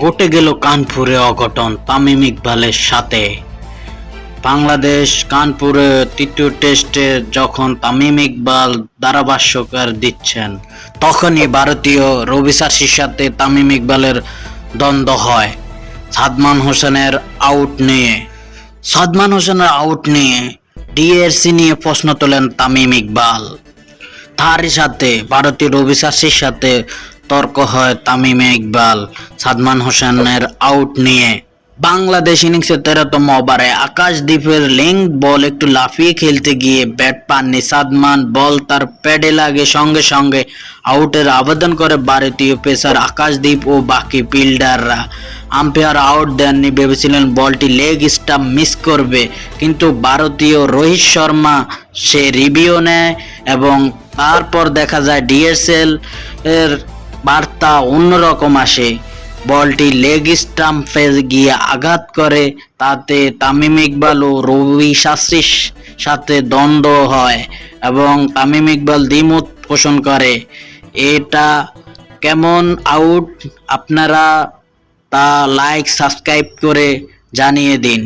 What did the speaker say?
ঘটে গেল কানপুরে অঘটন তামিম ইকবালের সাথে। বাংলাদেশ কানপুরে তৃতীয় টেস্টে যখন তামিম ইকবাল ধারাভাষ্যকার দিচ্ছেন, তখনই ভারতীয় রবি শাস্ত্রীর সাথে তামিম ইকবালের দ্বন্দ্ব হয় সাদমান হোসেনের আউট নিয়ে ডিএসসি নিয়ে প্রশ্ন তোলেন তামিম ইকবাল। তারই সাথে ভারতীয় রবি শাস্ত্রীর সাথে তর্ক হয় তামিম ইকবাল সাদমান হোসেনের আউট নিয়ে। বাংলাদেশ ইনিংসের 13তম ওভারে আকাশদীপের লিঙ্ক বল একটু লাফিয়ে খেলতে গিয়ে ব্যাট পাননি সাদমান। বল তার প্যাডে লাগে সঙ্গে সঙ্গে আউটের আবেদন করে ভারতীয় পেসার আকাশদীপ ও বাকি ফিল্ডাররা। আম্পায়ার আউট দেননি, ভেবেছিলেন বলটি লেগ স্টাম্প মিস করবে, কিন্তু ভারতীয় রোহিত শর্মা সে রিভিউ নেয় এবং তারপর দেখা যায় ডিএসএল এর বার্তা অন্যরকম আসে। বলটি লেগ স্টাম্পে গিয়ে আঘাত করে, তাতে তামিম ইকবাল ও রবি শাস্ত্রীর সাথে দ্বন্দ্ব হয় এবং তামিম ইকবাল দ্বিমত পোষণ করে। এটা কেমন আউট আপনারা তা লাইক সাবস্ক্রাইব করে জানিয়ে দিন।